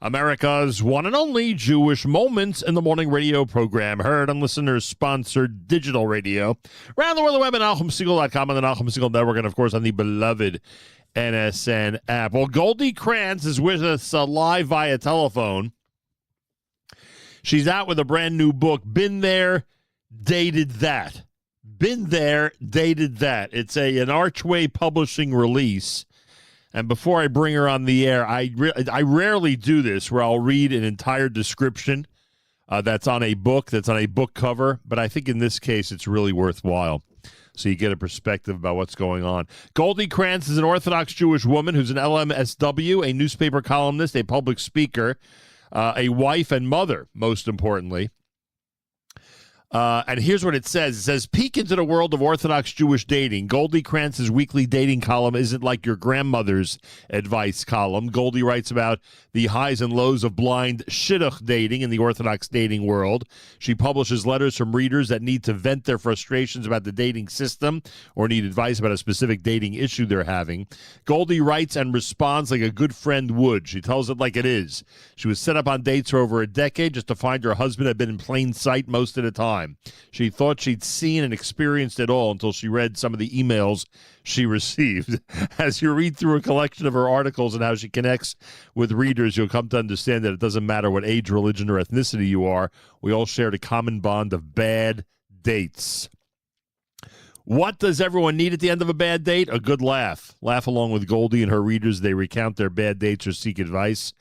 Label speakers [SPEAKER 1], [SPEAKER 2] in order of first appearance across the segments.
[SPEAKER 1] America's one and only Jewish Moments in the Morning radio program, heard on listeners-sponsored digital radio. Around the world, the web at NachumSegal.com, on the Nachum Segal Network, and, of course, on the beloved NSN app. Well, Goldy Krantz is with us live via telephone. She's out with a brand new book, Been There, Dated That. Been There, Dated That. It's an Archway Publishing release. And before I bring her on the air, I rarely do this where I'll read an entire description that's on a book cover. But I think in this case, it's really worthwhile. So you get a perspective about what's going on. Goldy Krantz is an Orthodox Jewish woman who's an LMSW, a newspaper columnist, a public speaker, a wife and mother, most importantly. And here's what it says. It says, peek into the world of Orthodox Jewish dating. Goldy Krantz's weekly dating column isn't like your grandmother's advice column. Goldy writes about the highs and lows of blind shidduch dating in the Orthodox dating world. She publishes letters from readers that need to vent their frustrations about the dating system or need advice about a specific dating issue they're having. Goldy writes and responds like a good friend would. She tells it like it is. She was set up on dates for over a decade just to find her husband had been in plain sight most of the time. She thought she'd seen and experienced it all until she read some of the emails she received. As you read through a collection of her articles and how she connects with readers, you'll come to understand that it doesn't matter what age, religion, or ethnicity you are. We all share the common bond of bad dates. What does everyone need at the end of a bad date? A good laugh. Laugh along with Goldy and her readers. They recount their bad dates or seek advice.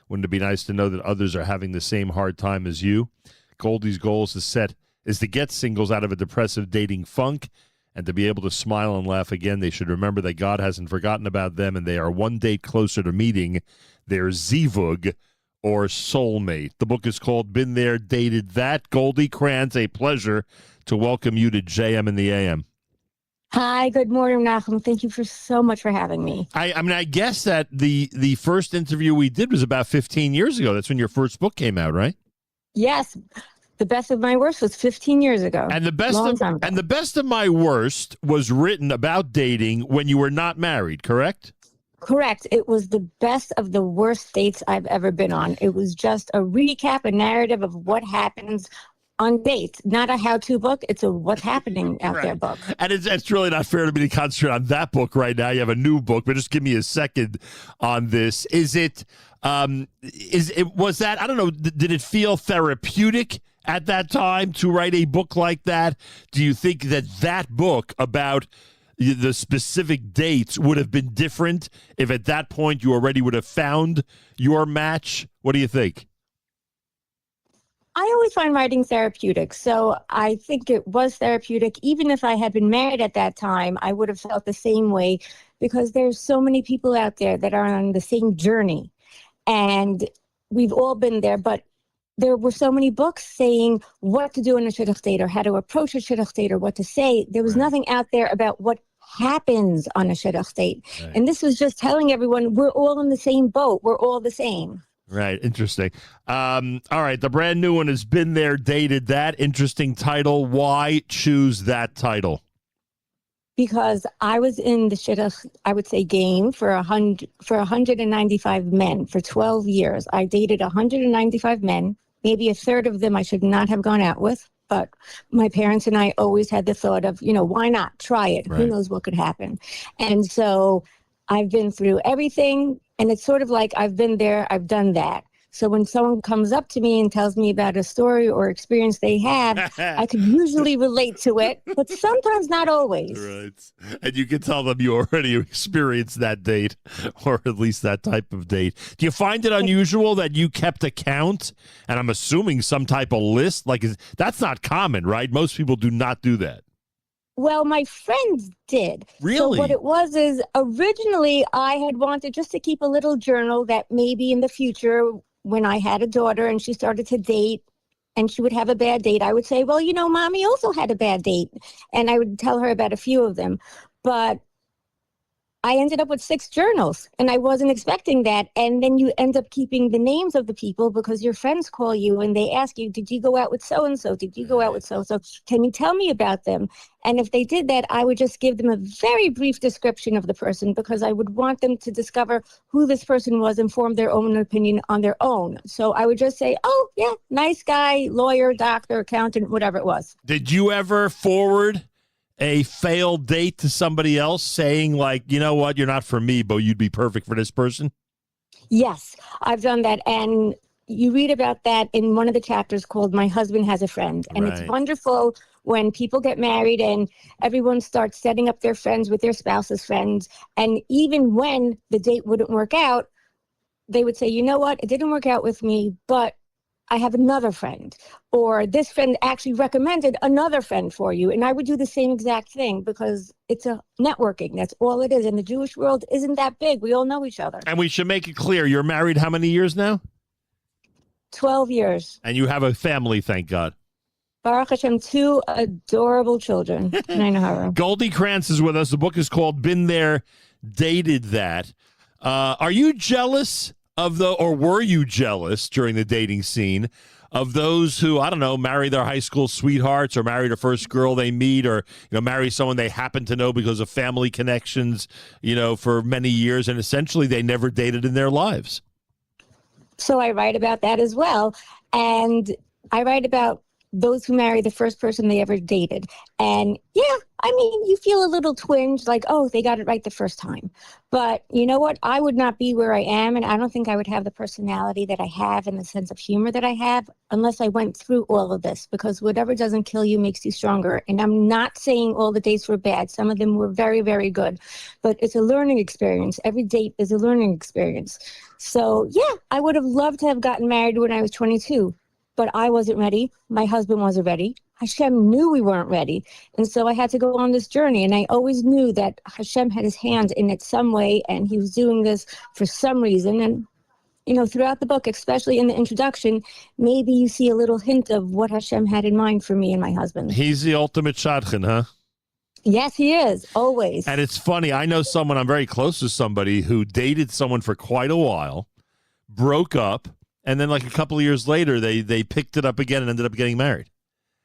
[SPEAKER 1] Wouldn't it be nice to know that others are having the same hard time as you? Goldy's goal is to get singles out of a depressive dating funk and to be able to smile and laugh again. They should remember that God hasn't forgotten about them, and they are one date closer to meeting their zivug or soulmate. The book is called Been There, Dated That. Goldy Krantz, a pleasure to welcome you to JM in the AM.
[SPEAKER 2] Hi, good morning, Nachum. Thank you so much for having me.
[SPEAKER 1] I mean, I guess that the first interview we did was about 15 years ago. That's when your first book came out, right?
[SPEAKER 2] Yes. The Best of My Worst was 15 years ago.
[SPEAKER 1] And the best of My Worst was written about dating when you were not married, correct?
[SPEAKER 2] Correct. It was the best of the worst dates I've ever been on. It was just a recap, a narrative of what happens on dates. Not a how-to book. It's a what's happening out there book.
[SPEAKER 1] And it's really not fair to me to concentrate on that book right now. You have a new book, but just give me a second on this. Was that, I don't know, did it feel therapeutic at that time to write a book like that? Do you think that book about the specific dates would have been different if at that point you already would have found your match? What do you think?
[SPEAKER 2] I always find writing therapeutic, so I think it was therapeutic. Even if I had been married at that time, I would have felt the same way because there's so many people out there that are on the same journey, and we've all been there, but there were so many books saying what to do in a shidduch date or how to approach a shidduch date or what to say. There was nothing out there about what happens on a shidduch date. Right. And this was just telling everyone we're all in the same boat. We're all the same.
[SPEAKER 1] Right. Interesting. All right. The brand new one has Been There, Dated That. Interesting title. Why choose that title?
[SPEAKER 2] Because I was in the shidduch, I would say, game for 195 men for 12 years. I dated 195 men. Maybe a third of them I should not have gone out with. But my parents and I always had the thought of, why not try it? Right. Who knows what could happen? And so I've been through everything. And it's sort of like I've been there, I've done that. So when someone comes up to me and tells me about a story or experience they have, I can usually relate to it, but sometimes not always.
[SPEAKER 1] Right. And you can tell them you already experienced that date, or at least that type of date. Do you find it unusual that you kept a count? And I'm assuming some type of list? That's not common, right? Most people do not do that.
[SPEAKER 2] Well, my friends did.
[SPEAKER 1] Really?
[SPEAKER 2] So what it was is originally I had wanted just to keep a little journal that maybe in the future when I had a daughter and she started to date and she would have a bad date, I would say, well, Mommy also had a bad date. And I would tell her about a few of them. But I ended up with 6 journals, and I wasn't expecting that. And then you end up keeping the names of the people because your friends call you and they ask you, did you go out with so-and-so? Did you go out with so-and-so? Can you tell me about them? And if they did that, I would just give them a very brief description of the person because I would want them to discover who this person was and form their own opinion on their own. So I would just say, oh, yeah, nice guy, lawyer, doctor, accountant, whatever it was.
[SPEAKER 1] Did you ever forward a failed date to somebody else saying, like, you know what, you're not for me, but you'd be perfect for this person?
[SPEAKER 2] Yes, I've done that. And you read about that in one of the chapters called My Husband Has a Friend. And It's wonderful when people get married and everyone starts setting up their friends with their spouse's friends. And even when the date wouldn't work out, they would say, you know what, it didn't work out with me, but I have another friend, or this friend actually recommended another friend for you. And I would do the same exact thing because it's a networking. That's all it is. And the Jewish world isn't that big. We all know each other.
[SPEAKER 1] And we should make it clear, you're married how many years now?
[SPEAKER 2] 12 years.
[SPEAKER 1] And you have a family, thank God.
[SPEAKER 2] Baruch Hashem, 2 adorable children.
[SPEAKER 1] Goldy Krantz is with us. The book is called Been There, Dated That. Are you jealous of or were you jealous during the dating scene of those who, I don't know, marry their high school sweethearts or marry the first girl they meet or, marry someone they happen to know because of family connections, for many years, and essentially they never dated in their lives?
[SPEAKER 2] So I write about that as well. And I write about those who marry the first person they ever dated. And yeah, I mean, you feel a little twinge like, oh, they got it right the first time. But you know what? I would not be where I am. And I don't think I would have the personality that I have and the sense of humor that I have unless I went through all of this, because whatever doesn't kill you makes you stronger. And I'm not saying all the dates were bad. Some of them were very, very good. But it's a learning experience. Every date is a learning experience. So yeah, I would have loved to have gotten married when I was 22. But I wasn't ready. My husband wasn't ready. Hashem knew we weren't ready. And so I had to go on this journey. And I always knew that Hashem had his hand in it some way. And he was doing this for some reason. And, throughout the book, especially in the introduction, maybe you see a little hint of what Hashem had in mind for me and my husband.
[SPEAKER 1] He's the ultimate shadchan, huh?
[SPEAKER 2] Yes, he is. Always.
[SPEAKER 1] And it's funny. I know someone, I'm very close to somebody who dated someone for quite a while, broke up, and then like a couple of years later, they picked it up again and ended up getting married,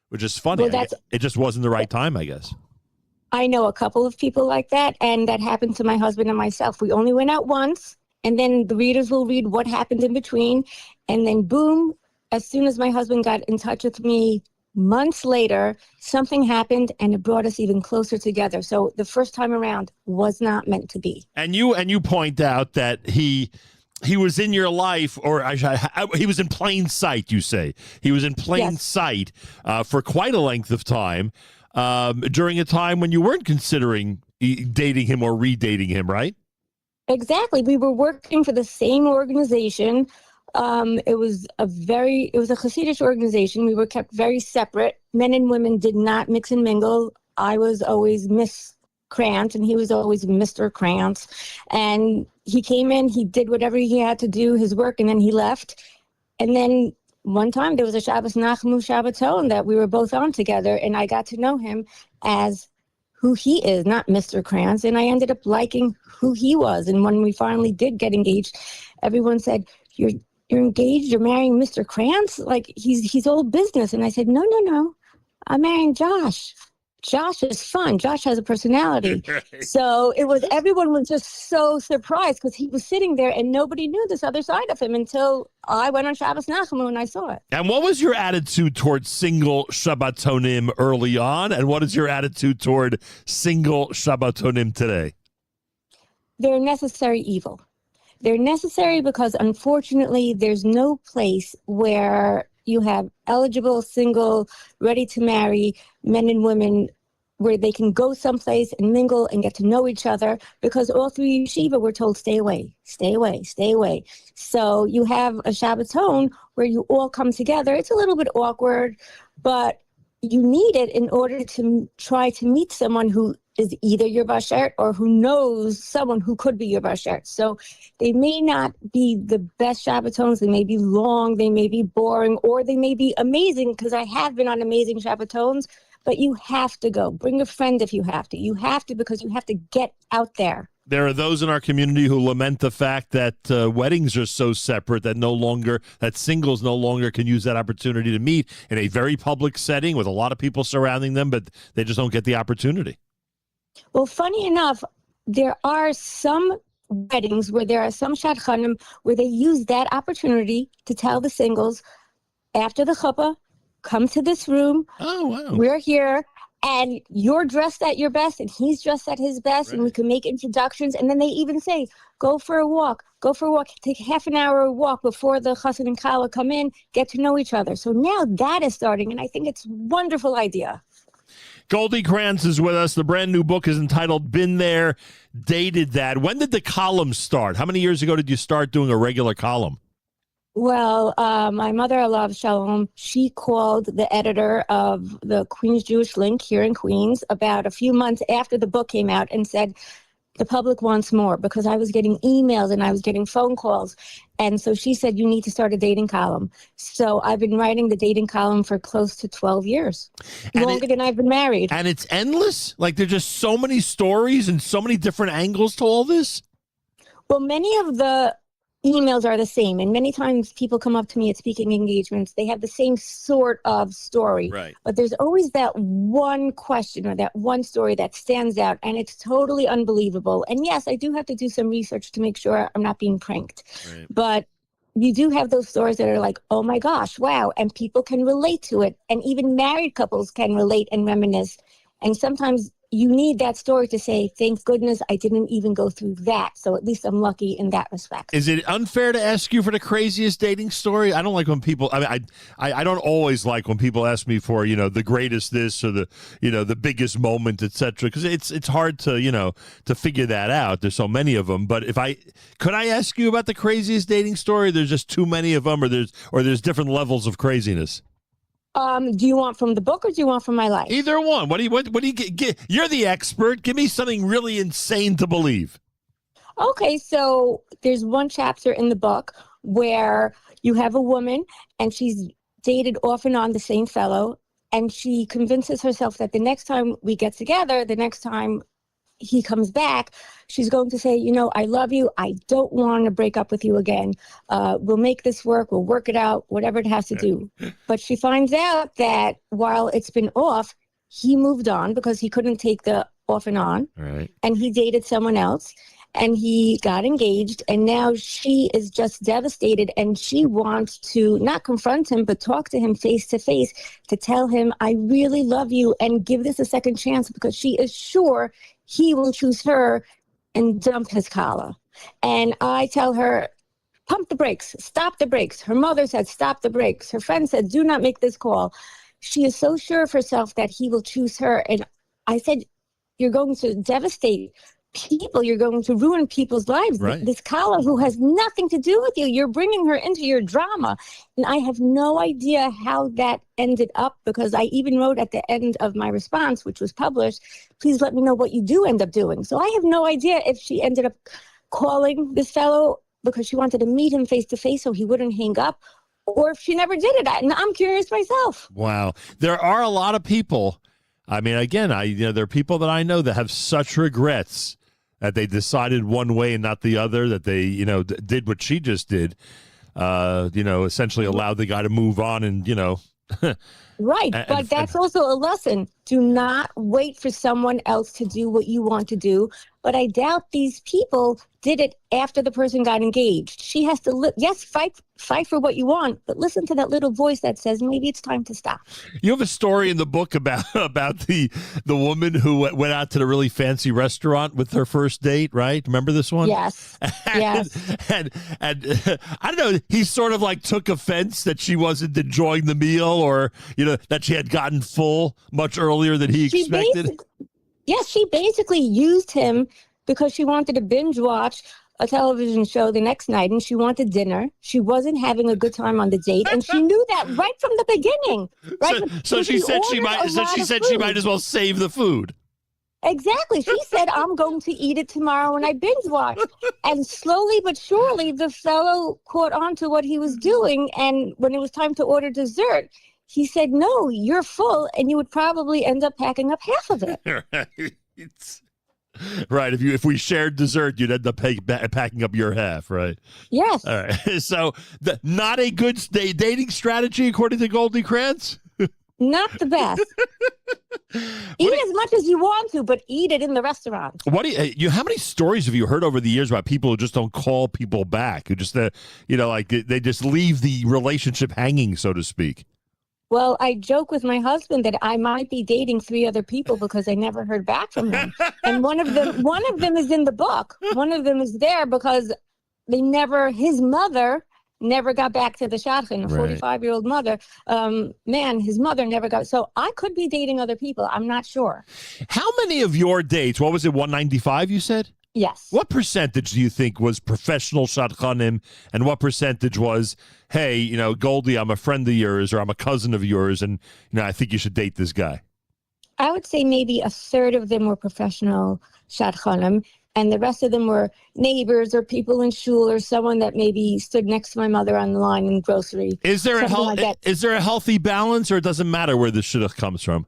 [SPEAKER 1] which is funny.
[SPEAKER 2] Well,
[SPEAKER 1] it just wasn't the right time, I guess.
[SPEAKER 2] I know a couple of people like that, and that happened to my husband and myself. We only went out once, and then the readers will read what happened in between. And then boom, as soon as my husband got in touch with me months later, something happened and it brought us even closer together. So the first time around was not meant to be.
[SPEAKER 1] And you point out that he was in your life, or he was in plain sight, you say. He was in plain sight for quite a length of time during a time when you weren't considering dating him or redating him, right?
[SPEAKER 2] Exactly. We were working for the same organization. It was a Hasidic organization. We were kept very separate. Men and women did not mix and mingle. I was always Miss Krantz and he was always Mr. Krantz. And he came in, he did whatever he had to do, his work, and then he left. And then one time there was a Shabbos Nachum Shabbaton that we were both on together, and I got to know him as who he is, not Mr. Krantz. And I ended up liking who he was. And when we finally did get engaged, everyone said, you're engaged, you're marrying Mr. Krantz? Like he's old business. And I said, no, I'm marrying Josh. Josh is fun. Josh has a personality. Right. So everyone was just so surprised because he was sitting there and nobody knew this other side of him until I went on Shabbos Nachum and I saw it.
[SPEAKER 1] And what was your attitude toward single Shabbatonim early on? And what is your attitude toward single Shabbatonim today?
[SPEAKER 2] They're necessary evil. They're necessary because unfortunately there's no place where you have eligible, single, ready to marry men and women where they can go someplace and mingle and get to know each other, because all through yeshiva we're told, stay away, stay away, stay away. So you have a Shabbaton where you all come together. It's a little bit awkward, but you need it in order to try to meet someone who is either your bashert or who knows someone who could be your bashert. So they may not be the best Shabbatons. They may be long, they may be boring, or they may be amazing, because I have been on amazing Shabbatons, but you have to go. Bring a friend if you have to. You have to, because you have to get out there.
[SPEAKER 1] There are those in our community who lament the fact that weddings are so separate that singles no longer can use that opportunity to meet in a very public setting with a lot of people surrounding them, but they just don't get the opportunity.
[SPEAKER 2] Well, funny enough, there are some weddings where there are some shadchanim where they use that opportunity to tell the singles after the chuppah, come to this room.
[SPEAKER 1] Oh, wow.
[SPEAKER 2] We're here. And you're dressed at your best, and he's dressed at his best,
[SPEAKER 1] right.
[SPEAKER 2] And we can make introductions. And then they even say, go for a walk, take half an hour walk before the chassan and kala come in, get to know each other. So now that is starting, and I think it's a wonderful idea.
[SPEAKER 1] Goldy Krantz is with us. The brand new book is entitled Been There, Dated That. When did the column start? How many years ago did you start doing a regular column?
[SPEAKER 2] Well, my mother, Alav Shalom, she called the editor of the Queens Jewish Link here in Queens about a few months after the book came out and said, the public wants more, because I was getting emails and I was getting phone calls. And so she said, you need to start a dating column. So I've been writing the dating column for close to 12 years, longer than I've been married.
[SPEAKER 1] And it's endless? Like there's just so many stories and so many different angles to all this?
[SPEAKER 2] Well, many of the emails are the same, and many times people come up to me at speaking engagements. They have the same sort of story,
[SPEAKER 1] right?
[SPEAKER 2] But there's always that one question or that one story that stands out, and it's totally unbelievable. And yes, I do have to do some research to make sure I'm not being pranked, right. But you do have those stories that are like, oh my gosh, wow, and people can relate to it, and even married couples can relate and reminisce. And sometimes you need that story to say, thank goodness I didn't even go through that. So at least I'm lucky in that respect.
[SPEAKER 1] Is it unfair to ask you for the craziest dating story? I don't like when people, I don't always like when people ask me for, the greatest this or the biggest moment, etc. Because it's hard to, to figure that out. There's so many of them. But could I ask you about the craziest dating story? There's just too many of them, or there's different levels of craziness.
[SPEAKER 2] Do you want from the book or do you want from my life?
[SPEAKER 1] Either one. What do you get? You're the expert. Give me something really insane to believe.
[SPEAKER 2] Okay, so there's one chapter in the book where you have a woman and she's dated off and on the same fellow, and she convinces herself that the next time we get together, the next time he comes back, she's going to say, I love you. I don't want to break up with you again. We'll make this work. We'll work it out, whatever it has to do. But she finds out that while it's been off, he moved on because he couldn't take the off and on.
[SPEAKER 1] Right.
[SPEAKER 2] And he dated someone else, and he got engaged. And now she is just devastated, and she wants to not confront him, but talk to him face to face to tell him, I really love you, and give this a second chance, because she is sure he will choose her and dump his collar. And I tell her, pump the brakes, stop the brakes. Her mother said, stop the brakes. Her friend said, do not make this call. She is so sure of herself that he will choose her. And I said, you're going to devastate people. You're going to ruin people's lives.
[SPEAKER 1] Right.
[SPEAKER 2] This Kala who has nothing to do with you, you're bringing her into your drama. And I have no idea how that ended up, because I even wrote at the end of my response, which was published, please let me know what you do end up doing. So I have no idea if she ended up calling this fellow because she wanted to meet him face to face so he wouldn't hang up, or if she never did it. And I'm curious myself.
[SPEAKER 1] Wow. There are a lot of people. I mean, again, there are people that I know that have such regrets that they decided one way and not the other, that they, did what she just did, essentially allowed the guy to move on and,
[SPEAKER 2] Right, but that's also a lesson. Do not wait for someone else to do what you want to do. But I doubt these people did it after the person got engaged. She has to, yes, fight for what you want, but listen to that little voice that says maybe it's time to stop.
[SPEAKER 1] You have a story in the book about the woman who went out to the really fancy restaurant with her first date, right? Remember this one?
[SPEAKER 2] Yes.
[SPEAKER 1] And I don't know, he sort of like took offense that she wasn't enjoying the meal, or, that she had gotten full much earlier than he expected.
[SPEAKER 2] Yes, she basically used him because she wanted to binge watch a television show the next night, and she wanted dinner. She wasn't having a good time on the date, and she knew that right from the beginning. Right?
[SPEAKER 1] So she said she might as well save the food.
[SPEAKER 2] Exactly. She said, I'm going to eat it tomorrow when I binge watch. And slowly but surely, the fellow caught on to what he was doing, and when it was time to order dessert, he said, no, you're full, and you would probably end up packing up half of it.
[SPEAKER 1] Right. Right. If we shared dessert, you'd end up packing up your half, right?
[SPEAKER 2] Yes.
[SPEAKER 1] All right. So not a good dating strategy, according to Goldy Krantz?
[SPEAKER 2] Not the best. Eat as much as you want to, but eat it in the restaurant.
[SPEAKER 1] What do you? How many stories have you heard over the years about people who just don't call people back? Who just, like they just leave the relationship hanging, so to speak?
[SPEAKER 2] Well, I joke with my husband that I might be dating 3 other people because I never heard back from him. And one of them is in the book. One of them is there because his mother never got back to the shadchan, a 45-year-old mother. His mother never got. So I could be dating other people. I'm not sure.
[SPEAKER 1] How many of your dates, what was it, 195 you said?
[SPEAKER 2] Yes.
[SPEAKER 1] What percentage do you think was professional shadchanim, and what percentage was, hey, Goldie, I'm a friend of yours, or I'm a cousin of yours, and I think you should date this guy?
[SPEAKER 2] I would say maybe a third of them were professional shadchanim, and the rest of them were neighbors or people in shul or someone that maybe stood next to my mother on the line in grocery.
[SPEAKER 1] Is there a healthy balance, or it doesn't matter where the shidduch comes from?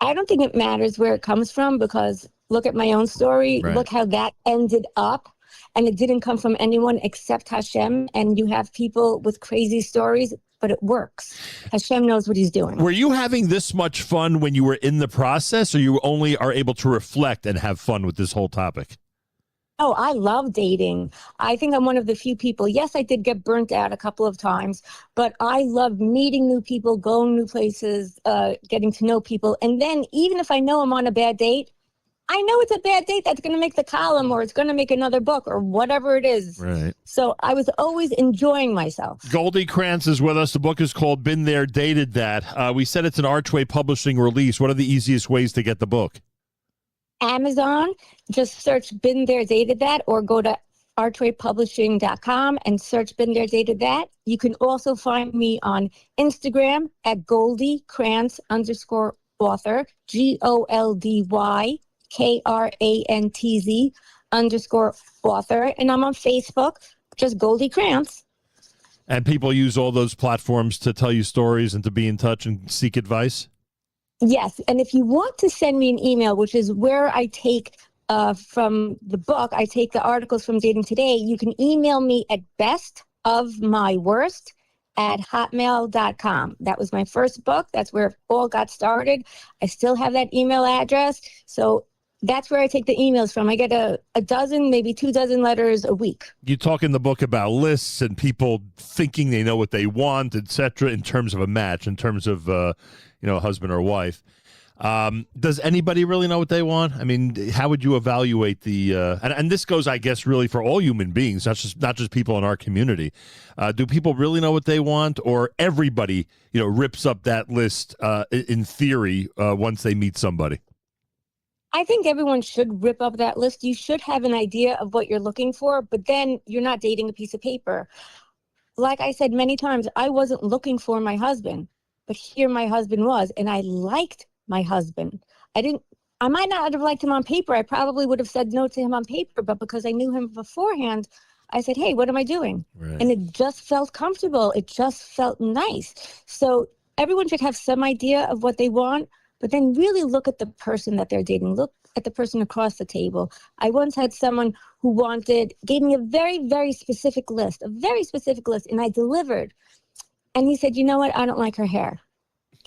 [SPEAKER 2] I don't think it matters where it comes from, because look at my own story.
[SPEAKER 1] Right.
[SPEAKER 2] Look how that ended up. And it didn't come from anyone except Hashem. And you have people with crazy stories, but it works. Hashem knows what he's doing.
[SPEAKER 1] Were you having this much fun when you were in the process, or you only are able to reflect and have fun with this whole topic?
[SPEAKER 2] Oh, I love dating. I think I'm one of the few people. Yes, I did get burnt out a couple of times, but I love meeting new people, going new places, getting to know people. And then even if I know I'm on a bad date, I know it's a bad date that's going to make the column, or it's going to make another book, or whatever it is.
[SPEAKER 1] Right.
[SPEAKER 2] So I was always enjoying myself.
[SPEAKER 1] Goldy Krantz is with us. The book is called Been There, Dated That. We said it's an Archway Publishing release. What are the easiest ways to get the book?
[SPEAKER 2] Amazon, just search Been There, Dated That, or go to archwaypublishing.com and search Been There, Dated That. You can also find me on Instagram at Goldy Krantz _author, GOLDYKRANTZ _author. And I'm on Facebook, just Goldy Krantz.
[SPEAKER 1] And people use all those platforms to tell you stories and to be in touch and seek advice?
[SPEAKER 2] Yes, and if you want to send me an email, which is where I take from the book, I take the articles from Dating Today, you can email me at bestofmyworst@hotmail.com. That was my first book. That's where it all got started. I still have that email address. So that's where I take the emails from. I get a dozen, maybe 2 dozen letters a week. You
[SPEAKER 1] talk in the book about lists and people thinking they know what they want, etc., in terms of a match, in terms of husband or wife. Does anybody really know what they want? I mean, how would you evaluate the and this goes, I guess, really for all human beings, not just people in our community. Do people really know what they want, or everybody rips up that list in theory once they meet somebody?
[SPEAKER 2] I think everyone should rip up that list. You should have an idea of what you're looking for, but then you're not dating a piece of paper. Like I said many times, I wasn't looking for my husband, but here my husband was, and I liked my husband. I might not have liked him on paper. I probably would have said no to him on paper, but because I knew him beforehand, I said, hey, what am I doing? Right. And it just felt comfortable. It just felt nice. So everyone should have some idea of what they want, but then really look at the person that they're dating. Look at the person across the table. I once had someone who gave me a very, very specific list, and I delivered. And he said, you know what? I don't like her hair.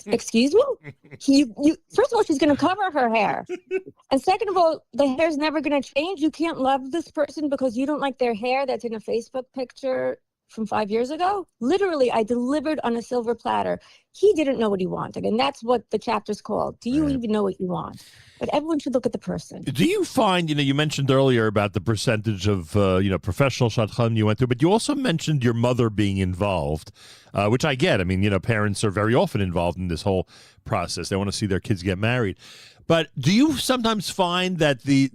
[SPEAKER 2] Excuse me? First of all, she's going to cover her hair. And second of all, the hair's never going to change. You can't love this person because you don't like their hair that's in a Facebook picture from 5 years ago. Literally, I delivered on a silver platter. He didn't know what he wanted. And that's what the chapter's called. Do you even know what you want? But everyone should look at the person.
[SPEAKER 1] Do you find, you mentioned earlier about the percentage of, professional shadchan you went through, but you also mentioned your mother being involved, which I get. I mean, parents are very often involved in this whole process. They want to see their kids get married. But do you sometimes find that the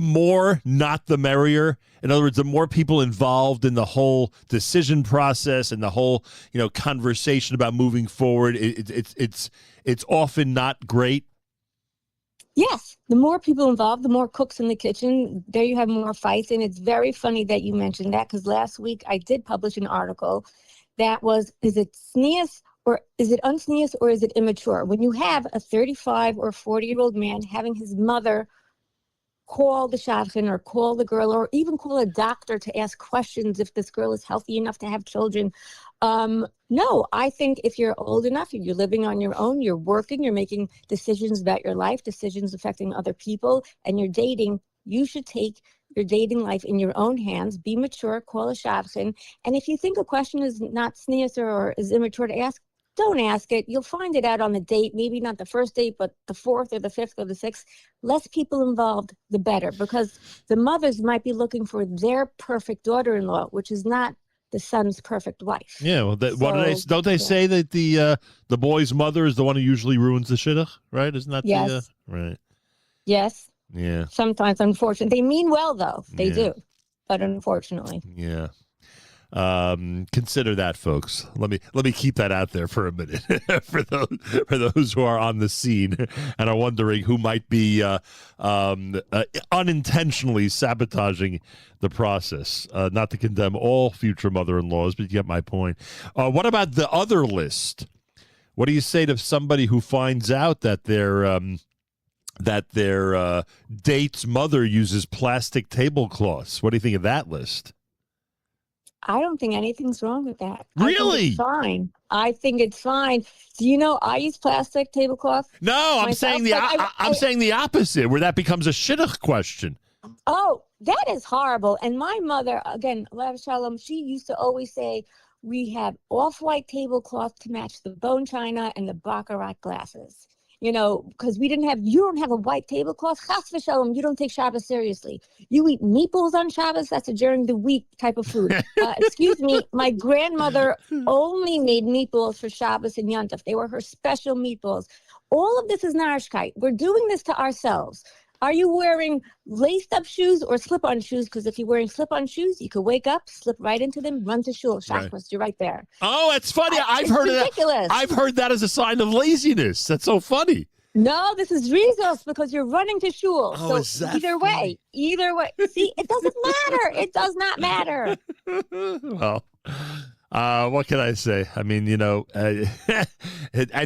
[SPEAKER 1] more, not the merrier? In other words, the more people involved in the whole decision process and the whole, conversation about moving forward, it's often not great.
[SPEAKER 2] Yes, the more people involved, the more cooks in the kitchen. There you have more fights, and it's very funny that you mentioned that, because last week I did publish an article that was, is it tznius or is it unsneous, or is it immature? When you have a 35 or 40-year-old man having his mother call the shadchan or call the girl or even call a doctor to ask questions if this girl is healthy enough to have children. No, I think if you're old enough, you're living on your own, you're working, you're making decisions about your life, decisions affecting other people, and you're dating, you should take your dating life in your own hands, be mature, call a shadchan. And if you think a question is not sneeze or is immature to ask, don't ask it. You'll find it out on the date, maybe not the first date, but the fourth or the fifth or the sixth. Less people involved, the better, because the mothers might be looking for their perfect daughter-in-law, which is not the son's perfect wife.
[SPEAKER 1] Yeah, well, don't they say that the boy's mother is the one who usually ruins the shidduch, right? Isn't that
[SPEAKER 2] yes.
[SPEAKER 1] Right?
[SPEAKER 2] Yes.
[SPEAKER 1] Yeah.
[SPEAKER 2] Sometimes, unfortunately, they mean well though. They do, but unfortunately.
[SPEAKER 1] Yeah. Consider that, folks. Let me keep that out there for a minute for those who are on the scene and are wondering who might be unintentionally sabotaging the process. Not to condemn all future mother-in-laws, but you get my point. What about the other list? What do you say to somebody who finds out that their date's mother uses plastic tablecloths? What do you think of that list?
[SPEAKER 2] I don't think anything's wrong with that.
[SPEAKER 1] Really?
[SPEAKER 2] I think it's fine. Do you know I use plastic tablecloth?
[SPEAKER 1] No, I'm saying the opposite, where that becomes a shidduch question.
[SPEAKER 2] Oh, that is horrible. And my mother, again, Alav Shalom, she used to always say, we have off-white tablecloth to match the bone china and the baccarat glasses. You know, because you don't have a white tablecloth. Chas v'shalom, you don't take Shabbos seriously. You eat meatballs on Shabbos. That's a during the week type of food. Excuse me, my grandmother only made meatballs for Shabbos and Yontif. They were her special meatballs. All of this is narishkeit. We're doing this to ourselves. Are you wearing laced-up shoes or slip-on shoes? Because if you're wearing slip-on shoes, you could wake up, slip right into them, run to shul. Shabbos, you're right there.
[SPEAKER 1] Oh, that's funny. I've heard
[SPEAKER 2] ridiculous.
[SPEAKER 1] I've heard that as a sign of laziness. That's so funny.
[SPEAKER 2] No, this is rizos because you're running to shul.
[SPEAKER 1] Oh,
[SPEAKER 2] so
[SPEAKER 1] is that
[SPEAKER 2] either way. See, it doesn't matter. It does not matter.
[SPEAKER 1] Well, what can I say? I mean, and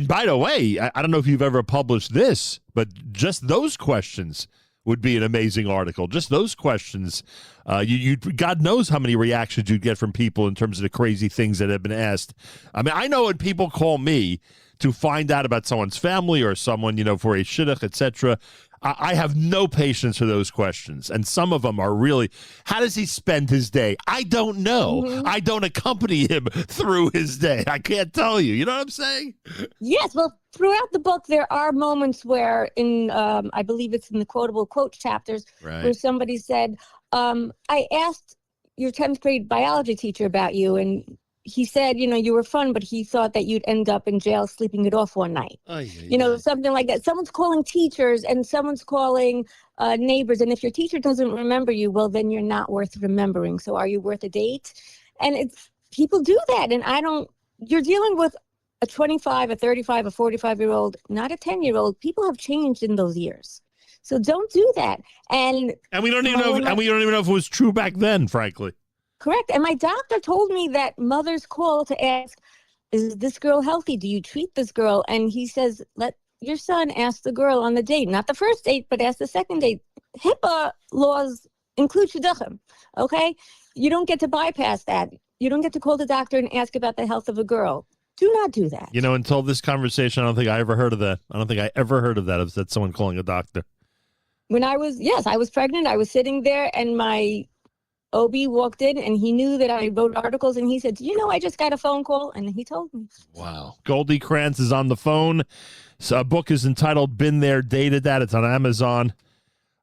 [SPEAKER 1] by the way, I don't know if you've ever published this, but just those questions would be an amazing article. Just those questions. You God knows how many reactions you'd get from people in terms of the crazy things that have been asked. I mean, I know when people call me to find out about someone's family or someone, for a shidduch, etc., I have no patience for those questions. And some of them are really, how does he spend his day? I don't know. Mm-hmm. I don't accompany him through his day. I can't tell you. You know what I'm saying?
[SPEAKER 2] Yes. Well, throughout the book, there are moments where I believe it's in the quotable quote chapters, where somebody said, I asked your 10th grade biology teacher about you, and he said, you were fun, but he thought that you'd end up in jail sleeping it off one night. Something like that. Someone's calling teachers and someone's calling neighbors. And if your teacher doesn't remember you, well, then you're not worth remembering. So are you worth a date? And people do that. And you're dealing with a 25, a 35, a 45-year-old, not a 10-year-old. People have changed in those years. So don't do that. And
[SPEAKER 1] we don't even know if it was true back then, frankly.
[SPEAKER 2] Correct. And my doctor told me that mothers call to ask, is this girl healthy? Do you treat this girl? And he says, let your son ask the girl on the date, not the first date, but ask the second date. HIPAA laws include shidduchim, okay? You don't get to bypass that. You don't get to call the doctor and ask about the health of a girl. Do not do that.
[SPEAKER 1] Until this conversation, I don't think I ever heard of that. I don't think I ever heard of that. Is that someone calling a doctor?
[SPEAKER 2] When I was pregnant. I was sitting there and my OB walked in and he knew that I wrote articles and he said, I just got a phone call, and he told me.
[SPEAKER 1] Wow. Goldy Krantz is on the phone. So a book is entitled Been There, Dated That. It's on Amazon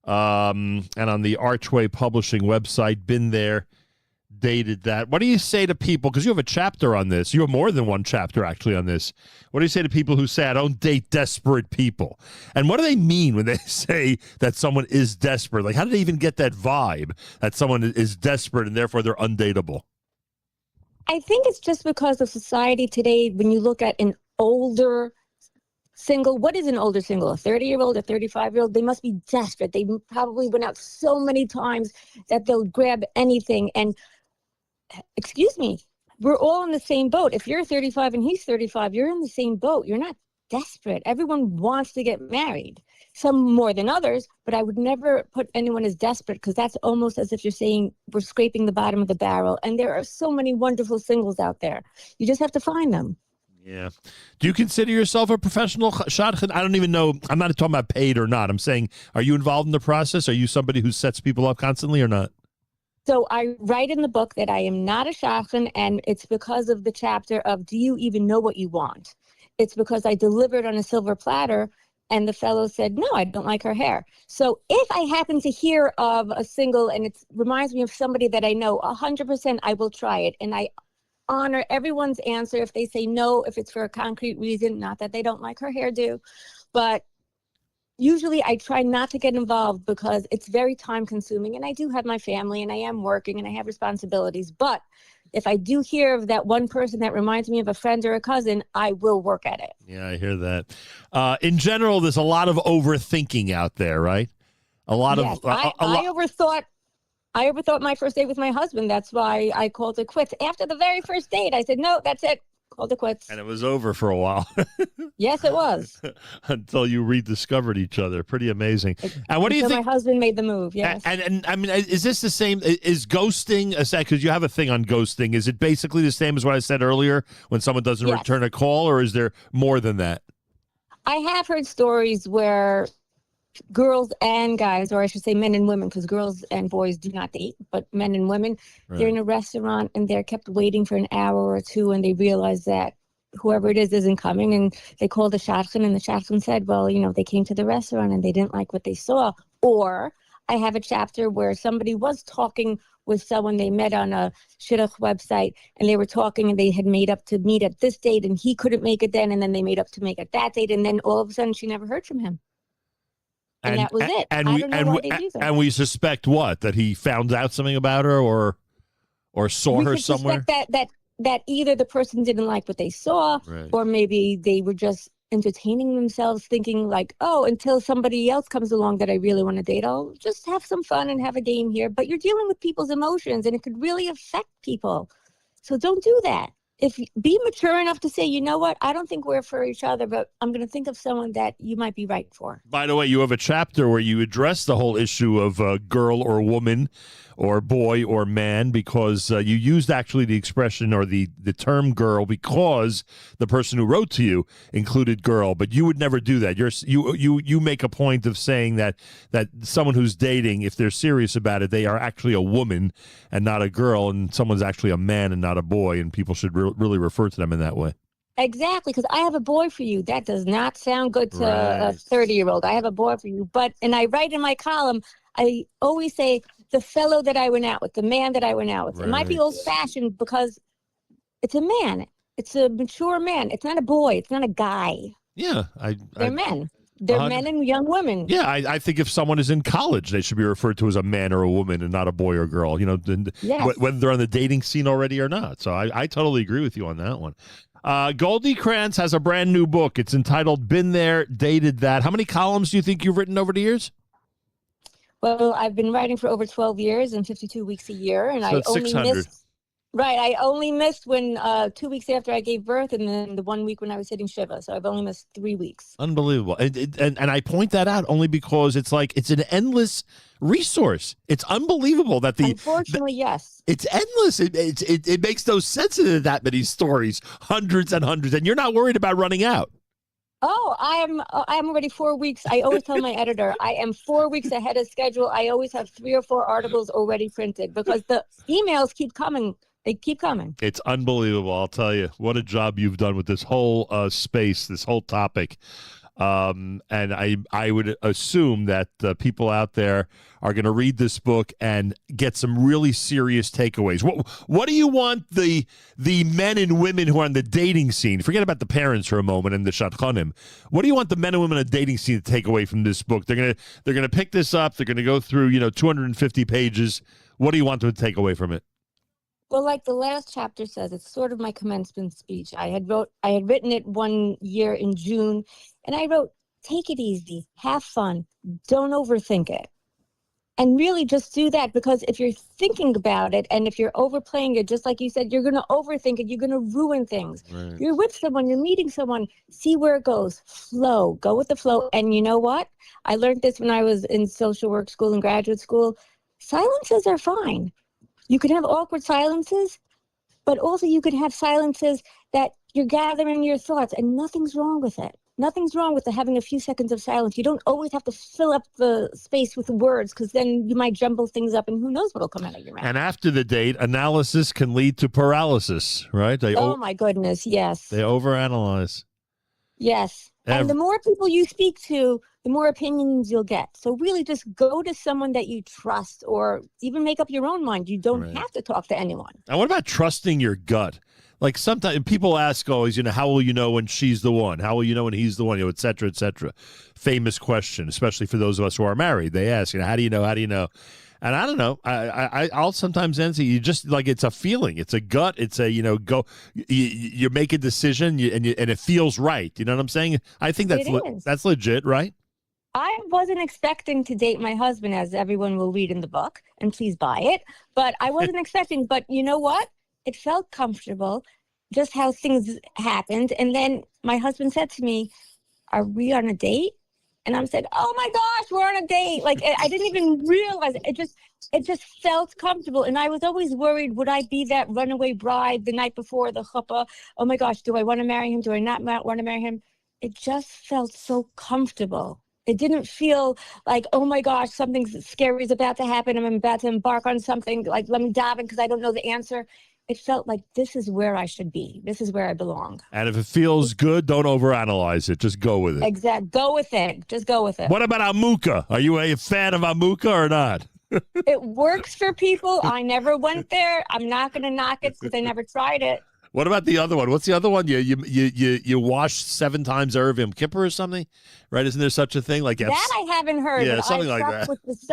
[SPEAKER 1] and on the Archway Publishing website. Been There, Dated That. What do you say to people? Because you have a chapter on this. You have more than one chapter actually on this. What do you say to people who say, I don't date desperate people? And what do they mean when they say that someone is desperate? Like, how do they even get that vibe that someone is desperate and therefore they're undateable?
[SPEAKER 2] I think it's just because of society today. When you look at an older single, what is an older single? A 30-year-old, a 35-year-old? They must be desperate. They probably went out so many times that they'll grab anything. And excuse me, we're all in the same boat. If you're 35 and he's 35, you're in the same boat. You're not desperate. Everyone wants to get married, some more than others, but I would never put anyone as desperate, because that's almost as if you're saying we're scraping the bottom of the barrel. And there are so many wonderful singles out there. You just have to find them.
[SPEAKER 1] Yeah. Do you consider yourself a professional shadchan? I don't even know. I'm not talking about paid or not. I'm saying, are you involved in the process? Are you somebody who sets people up constantly or not?
[SPEAKER 2] So I write in the book that I am not a shadchan, and it's because of the chapter of, do you even know what you want? It's because I delivered on a silver platter, and the fellow said, no, I don't like her hair. So if I happen to hear of a single and it reminds me of somebody that I know, 100% I will try it. And I honor everyone's answer if they say no, if it's for a concrete reason, not that they don't like her hairdo. But usually I try not to get involved because it's very time consuming, and I do have my family and I am working and I have responsibilities. But if I do hear of that one person that reminds me of a friend or a cousin, I will work at it.
[SPEAKER 1] Yeah, I hear that. In general, there's a lot of overthinking out there, right? A lot
[SPEAKER 2] Yes,
[SPEAKER 1] of.
[SPEAKER 2] I overthought my first date with my husband. That's why I called it quits. After the very first date, I said, no, that's it. Called it quits.
[SPEAKER 1] And it was over for a while.
[SPEAKER 2] Yes, it was.
[SPEAKER 1] Until you rediscovered each other. Pretty amazing. And what do you think?
[SPEAKER 2] My husband made the move, yes.
[SPEAKER 1] And I mean, is this the same? Is ghosting, because you have a thing on ghosting, is it basically the same as what I said earlier when someone doesn't
[SPEAKER 2] Yes.
[SPEAKER 1] return a call, or is there more than that?
[SPEAKER 2] I have heard stories where girls and guys, or I should say men and women, because girls and boys do not date, but men and women, they're in a restaurant and they're kept waiting for an hour or two, and they realize that whoever it is isn't coming, and they call the shadchan, and the shadchan said, well, they came to the restaurant and they didn't like what they saw. Or I have a chapter where somebody was talking with someone they met on a shidduch website, and they were talking and they had made up to meet at this date, and he couldn't make it then, and then they made up to make it that date, and then all of a sudden she never heard from him. And that was it. I don't know why they do that.
[SPEAKER 1] And we suspect what? That he found out something about her, or saw her somewhere?
[SPEAKER 2] We suspect that either the person didn't like what they saw,
[SPEAKER 1] Right.
[SPEAKER 2] or maybe they were just entertaining themselves, thinking like, oh, until somebody else comes along that I really want to date, I'll just have some fun and have a game here. But you're dealing with people's emotions, and it could really affect people. So don't do that. Be mature enough to say, you know what, I don't think we're for each other, but I'm going to think of someone that you might be right for.
[SPEAKER 1] By the way, you have a chapter where you address the whole issue of girl or woman or boy or man, because you used actually the expression or the term girl because the person who wrote to you included girl, but you would never do that. You make a point of saying that someone who's dating, if they're serious about it, they are actually a woman and not a girl, and someone's actually a man and not a boy, and people should really refer to them in that way.
[SPEAKER 2] Exactly, because I have a boy for you. That does not sound good to a 30-year-old. I have a boy for you. And I write in my column, I always say the fellow that I went out with, the man that I went out with.
[SPEAKER 1] Right.
[SPEAKER 2] It might be old-fashioned because it's a man. It's a mature man. It's not a boy. It's not a guy.
[SPEAKER 1] Yeah.
[SPEAKER 2] They're men. They're men and young women.
[SPEAKER 1] Yeah, I think if someone is in college, they should be referred to as a man or a woman and not a boy or girl,
[SPEAKER 2] Yes.
[SPEAKER 1] whether they're on the dating scene already or not. So I totally agree with you on that one. Goldy Krantz has a brand new book. It's entitled Been There, Dated That. How many columns do you think you've written over the years?
[SPEAKER 2] Well, I've been writing for over 12 years and 52 weeks a year. And
[SPEAKER 1] So
[SPEAKER 2] I
[SPEAKER 1] that's
[SPEAKER 2] only
[SPEAKER 1] 600.
[SPEAKER 2] missed... Right. I only missed when 2 weeks after I gave birth, and then the 1 week when I was hitting Shiva. So I've only missed 3 weeks.
[SPEAKER 1] Unbelievable. And I point that out only because it's an endless resource. It's unbelievable that
[SPEAKER 2] Unfortunately, yes.
[SPEAKER 1] It's endless. It makes no sense in that many stories, hundreds and hundreds, and you're not worried about running out.
[SPEAKER 2] Oh, I'm already 4 weeks. I always tell my editor, I am 4 weeks ahead of schedule. I always have 3 or 4 articles already printed because the emails keep coming. They keep coming.
[SPEAKER 1] It's unbelievable. I'll tell you what a job you've done with this whole space, this whole topic. And I would assume that people out there are going to read this book and get some really serious takeaways. What do you want the men and women who are on the dating scene? Forget about the parents for a moment and the shadchanim. What do you want the men and women on the dating scene to take away from this book? They're gonna pick this up. They're gonna go through 250 pages. What do you want them to take away from it?
[SPEAKER 2] Well, like the last chapter says, it's sort of my commencement speech. I had written it 1 year in June, and I wrote, take it easy, have fun, don't overthink it. And really just do that, because if you're thinking about it and if you're overplaying it, just like you said, you're going to overthink it. You're going to ruin things.
[SPEAKER 1] Right.
[SPEAKER 2] You're with someone, you're meeting someone, see where it goes, flow, go with the flow. And you know what? I learned this when I was in social work school and graduate school. Silences are fine. You can have awkward silences, but also you could have silences that you're gathering your thoughts, and nothing's wrong with it. Nothing's wrong with having a few seconds of silence. You don't always have to fill up the space with words, because then you might jumble things up and who knows what'll come out of your mouth.
[SPEAKER 1] And after the date, analysis can lead to paralysis, right?
[SPEAKER 2] Oh, my goodness, yes.
[SPEAKER 1] They overanalyze.
[SPEAKER 2] Yes. And the more people you speak to, the more opinions you'll get. So really just go to someone that you trust, or even make up your own mind. You don't have to talk to anyone.
[SPEAKER 1] And what about trusting your gut? Like sometimes people ask always, how will you know when she's the one? How will you know when he's the one? Et cetera, et cetera. Famous question, especially for those of us who are married. They ask, how do you know? How do you know? And I don't know. I'll sometimes answer. You just like, it's a feeling. It's a gut. It's a, go. You make a decision, and it feels right. You know what I'm saying? I think that's legit, right?
[SPEAKER 2] I wasn't expecting to date my husband, as everyone will read in the book, and please buy it. But I wasn't expecting. But you know what? It felt comfortable, just how things happened. And then my husband said to me, "Are we on a date?" And I said, "Oh my gosh, we're on a date." Like, I didn't even realize it. It just felt comfortable. And I was always worried, would I be that runaway bride the night before the chuppah? Oh my gosh, do I want to marry him? Do I not want to marry him? It just felt so comfortable. It didn't feel like, oh my gosh, something scary is about to happen. I'm about to embark on something. Like, let me dive in because I don't know the answer. It felt like this is where I should be. This is where I belong.
[SPEAKER 1] And if it feels good, don't overanalyze it. Just go with it.
[SPEAKER 2] Exactly. Go with it. Just go with it.
[SPEAKER 1] What about Amuka? Are you a fan of Amuka or not?
[SPEAKER 2] It works for people. I never went there. I'm not going to knock it because I never tried it.
[SPEAKER 1] What about the other one? What's the other one? You wash 7 times Erev Yom Kippur or something, right? Isn't there such a thing? Like
[SPEAKER 2] that I haven't heard.
[SPEAKER 1] Yeah, something like that.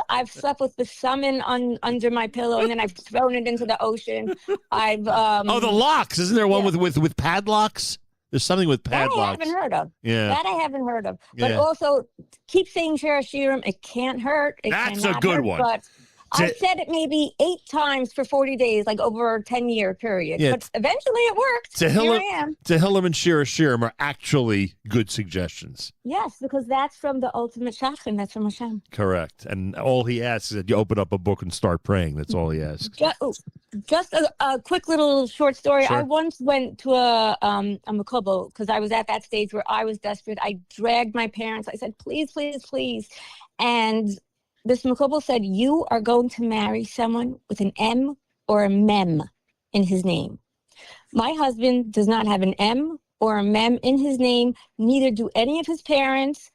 [SPEAKER 2] I've slept with the salmon under my pillow, and then I've thrown it into the ocean.
[SPEAKER 1] The locks. Isn't there one with padlocks? There's something with padlocks.
[SPEAKER 2] That I haven't heard of.
[SPEAKER 1] Yeah.
[SPEAKER 2] That I haven't heard of. But also, keep saying Shir Shirim. It can't hurt.
[SPEAKER 1] That's a good one.
[SPEAKER 2] But I said it maybe 8 times for 40 days, like over a 10-year period. Yeah. But eventually it worked. Here I am.
[SPEAKER 1] Tehillim and Shir Shirim are actually good suggestions.
[SPEAKER 2] Yes, because that's from the ultimate shachrim. That's from Hashem.
[SPEAKER 1] Correct. And all he asks is that you open up a book and start praying. That's all he asks.
[SPEAKER 2] Just a quick little short story.
[SPEAKER 1] Sure.
[SPEAKER 2] I once went to a makubal because I was at that stage where I was desperate. I dragged my parents. I said, please, please, please. And this makubal said, you are going to marry someone with an M or a mem in his name. My husband does not have an M or a mem in his name. Neither do any of his parents.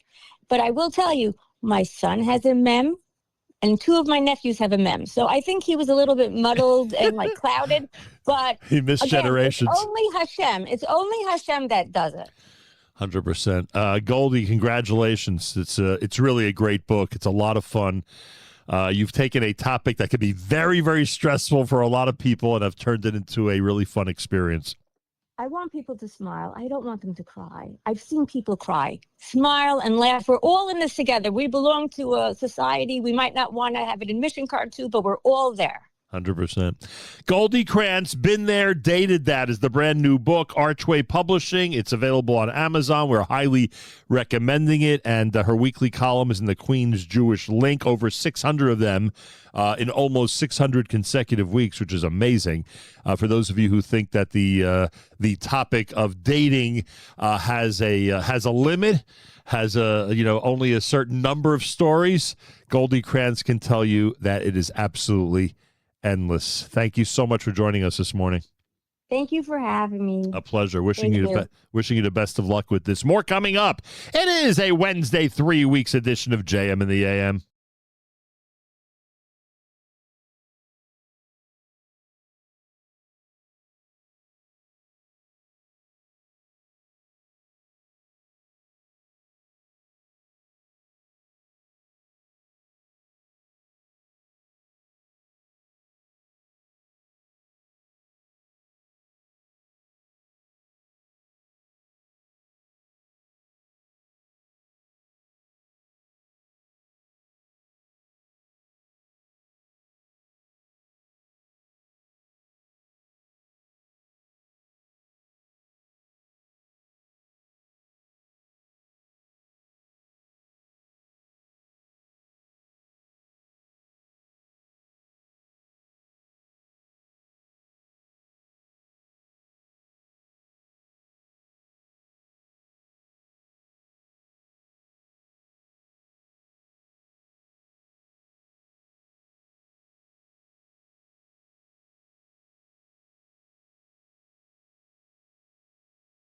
[SPEAKER 2] But I will tell you, my son has a mem, and 2 of my nephews have a mem. So I think he was a little bit muddled and like clouded. But
[SPEAKER 1] he missed generations.
[SPEAKER 2] It's only Hashem. It's only Hashem that does it.
[SPEAKER 1] 100%. Goldy, congratulations. It's really a great book. It's a lot of fun. You've taken a topic that can be very, very stressful for a lot of people and have turned it into a really fun experience.
[SPEAKER 2] I want people to smile. I don't want them to cry. I've seen people cry, smile, and laugh. We're all in this together. We belong to a society we might not want to have an admission card to, but we're all there.
[SPEAKER 1] 100%. Goldy Krantz, Been There, Dated That is the brand new book, Archway Publishing. It's available on Amazon. We're highly recommending it. And her weekly column is in the Queen's Jewish Link, over 600 of them in almost 600 consecutive weeks, which is amazing. For those of you who think that the topic of dating has a limit, has only a certain number of stories, Goldy Krantz can tell you that it is absolutely endless. Thank you so much for joining us this morning.
[SPEAKER 2] Thank you for having me.
[SPEAKER 1] A pleasure. Wishing you the best of luck with this. More coming up. It is a Wednesday 3 weeks edition of JM in the AM.